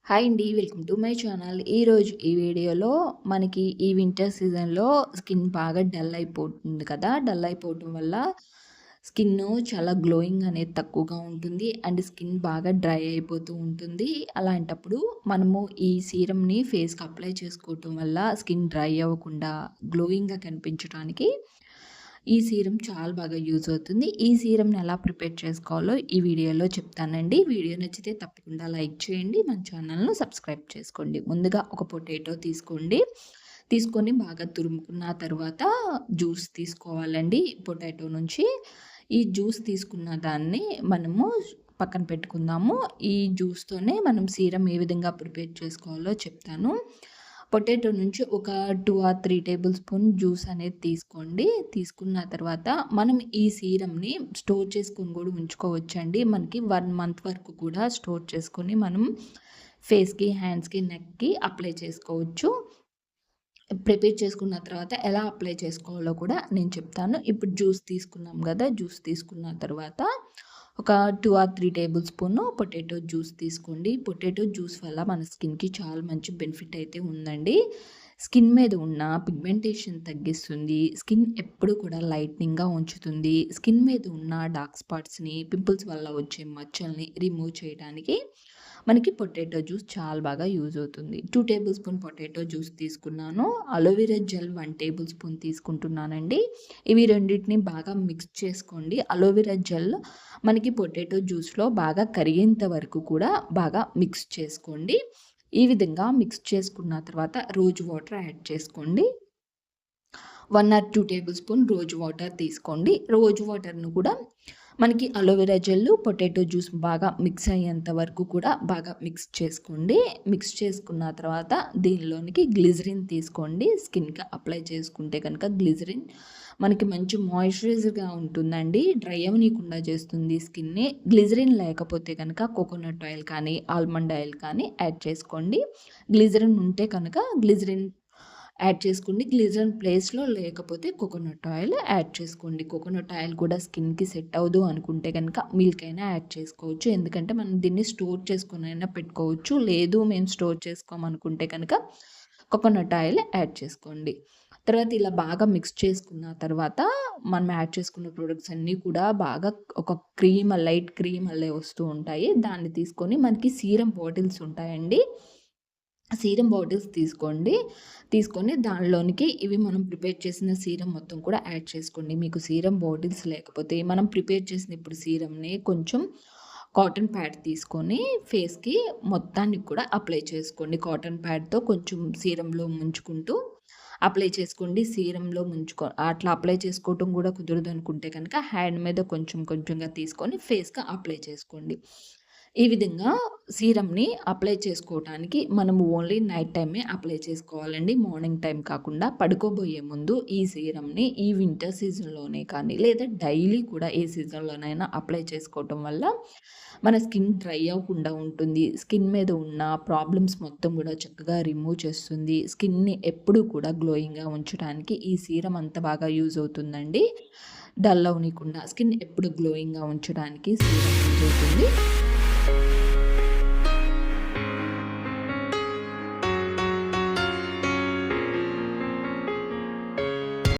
Hi అండి. Welcome to my channel. ఈరోజు ఈ వీడియోలో మనకి ఈ వింటర్ సీజన్‌లో స్కిన్ బాగా డల్ అయిపోతుంది కదా! డల్ అయిపోవటం వల్ల స్కిన్ను చాలా గ్లోయింగ్ అనేది తక్కువగా ఉంటుంది. అండ్ స్కిన్ బాగా డ్రై అయిపోతూ ఉంటుంది. అలాంటప్పుడు మనము ఈ సీరమ్‌ని ఫేస్‌కి అప్లై చేసుకోవటం వల్ల స్కిన్ డ్రై అవ్వకుండా గ్లోయింగ్‌గా కనిపించడానికి ఈ సీరం చాలా బాగా యూజ్ అవుతుంది. ఈ సీరమ్‌ని ఎలా ప్రిపేర్ చేసుకోవాలో ఈ వీడియోలో చెప్తానండి. వీడియో నచ్చితే తప్పకుండా లైక్ చేయండి. మన ఛానల్‌ను సబ్స్క్రైబ్ చేసుకోండి. ముందుగా ఒక పొటాటో తీసుకోండి. తీసుకొని బాగా తురుముకున్న తర్వాత జ్యూస్ తీసుకోవాలండి పొటాటో నుంచి. ఈ జ్యూస్ తీసుకున్న దాన్ని మనము పక్కన పెట్టుకుందాము. ఈ జ్యూస్‌తోనే మనం సీరం ఏ విధంగా ప్రిపేర్ చేసుకోవాలో చెప్తాను. పొటాటో నుంచి ఒక 2 ఆర్ 3 టేబుల్ స్పూన్ జ్యూస్ అనేది తీసుకోండి. తీసుకున్న తర్వాత మనం ఈ సీరమ్‌ని స్టోర్ చేసుకొని కూడా ఉంచుకోవచ్చండి. మనకి 1 మంత్ వరకు కూడా స్టోర్ చేసుకొని మనం ఫేస్‌కి, హ్యాండ్స్‌కి, నెక్‌కి అప్లై చేసుకోవచ్చు. ప్రిపేర్ చేసుకున్న తర్వాత ఎలా అప్లై చేసుకోవాలో కూడా నేను చెప్తాను. ఇప్పుడు జ్యూస్ తీసుకున్నాం కదా! జ్యూస్ తీసుకున్న తర్వాత ఒక 2 or 3 tablespoon potato juice తీసుకోండి. పొటాటో జ్యూస్ వల్ల మన స్కిన్‌కి చాలా మంచి బెనిఫిట్ అయితే ఉందండి. స్కిన్ మీద ఉన్న పిగ్మెంటేషన్ తగ్గిస్తుంది. స్కిన్ ఎప్పుడు కూడా లైట్నింగ్‌గా ఉంచుతుంది. స్కిన్ మీద ఉన్న డార్క్ స్పాట్స్‌ని, పింపుల్స్ వల్ల వచ్చే మచ్చల్ని రిమూవ్ చేయడానికి మనకి పొటాటో జ్యూస్ చాలా బాగా యూజ్ అవుతుంది. 2 టేబుల్ స్పూన్ పొటాటో జ్యూస్ తీసుకున్నాను. అలోవెరా జెల్ 1 టేబుల్ స్పూన్ తీసుకుంటున్నానండి. ఇవి రెండిటిని బాగా మిక్స్ చేసుకోండి. అలోవెరా జెల్ మనకి పొటాటో జ్యూస్‌లో బాగా కరిగేంత వరకు కూడా బాగా మిక్స్ చేసుకోండి. ఈ విధంగా మిక్స్ చేసుకున్న తర్వాత రోజ్ వాటర్ యాడ్ చేసుకోండి. 1 or 2 tablespoon rose water తీసుకోండి. రోజ్ వాటర్‌ను కూడా మనకి అలోవెరా జెల్, పొటాటో జ్యూస్ బాగా మిక్స్ అయ్యేంత వరకు కూడా బాగా మిక్స్ చేసుకోండి. మిక్స్ చేసుకున్న తర్వాత దీనిలోనికి గ్లిజరిన్ తీసుకోండి. స్కిన్‌కి అప్లై చేసుకుంటే కనుక గ్లిజరిన్ మనకి మంచి మాయిశ్చరైజర్‌గా ఉంటుందండి. డ్రై అవ్వనీయకుండా చేస్తుంది స్కిన్‌ని. గ్లిజరిన్ లేకపోతే కనుక కోకోనట్ ఆయిల్ కానీ, ఆల్మండ్ ఆయిల్ కానీ యాడ్ చేసుకోండి. గ్లిజరిన్ ఉంటే కనుక గ్లిజరిన్ యాడ్ చేసుకోండి. గ్లిజరిన్ ప్లేస్‌లో లేకపోతే కోకోనట్ ఆయిల్ యాడ్ చేసుకోండి. కోకోనట్ ఆయిల్ కూడా స్కిన్‌కి సెట్ అవ్వదు అనుకుంటే గనుక మిల్క్ అయినా యాడ్ చేసుకోవచ్చు. ఎందుకంటే మనం దీన్ని స్టోర్ చేసుకొనైనా పెట్టుకోవచ్చు. లేదు మేము స్టోర్ చేసుకోమనుకుంటే కనుక కోకోనట్ ఆయిల్ యాడ్ చేసుకోండి. తర్వాత ఇలా బాగా మిక్స్ చేసుకున్న తర్వాత మనం యాడ్ చేసుకున్న ప్రొడక్ట్స్ అన్నీ కూడా బాగా ఒక క్రీమ్ లైట్ క్రీమ్ అల్లే వస్తూ ఉంటాయి. దాన్ని తీసుకొని మనకి సీరం బాటిల్స్ ఉంటాయండి. సీరం బాటిల్స్ తీసుకోండి. తీసుకొని దానిలోనికి ఇవి మనం ప్రిపేర్ చేసిన సీరం మొత్తం కూడా యాడ్ చేసుకోండి. మీకు సీరం బాటిల్స్ లేకపోతే మనం ప్రిపేర్ చేసిన ఇప్పుడు సీరంని కొంచెం కాటన్ ప్యాడ్ తీసుకొని ఫేస్‌కి మొత్తానికి కూడా అప్లై చేసుకోండి. కాటన్ ప్యాడ్‌తో కొంచెం సీరంలో ముంచుకుంటూ అప్లై చేసుకోండి. సీరంలో అట్లా అప్లై చేసుకోవటం కూడా కుదరదనుకుంటే కనుక హ్యాండ్ మీద కొంచెం కొంచెంగా తీసుకొని ఫేస్‌కి అప్లై చేసుకోండి. ఈ విధంగా సీరమ్‌ని అప్లై చేసుకోవటానికి మనము ఓన్లీ నైట్ టైమే అప్లై చేసుకోవాలండి. మార్నింగ్ టైం కాకుండా పడుకోబోయే ముందు ఈ సీరమ్‌ని ఈ వింటర్ సీజన్‌లోనే కానీ లేదా డైలీ కూడా ఏ సీజన్‌లోనైనా అప్లై చేసుకోవటం వల్ల మన స్కిన్ డ్రై అవ్వకుండా ఉంటుంది. స్కిన్ మీద ఉన్న ప్రాబ్లమ్స్ మొత్తం కూడా చక్కగా రిమూవ్ చేస్తుంది. స్కిన్‌ని ఎప్పుడూ కూడా గ్లోయింగ్‌గా ఉంచడానికి ఈ సీరం అంత బాగా యూజ్ అవుతుందండి. డల్ అవ్వనీయకుండా స్కిన్ ఎప్పుడు గ్లోయింగ్‌గా ఉంచడానికి సీరం యూజ్ అవుతుంది.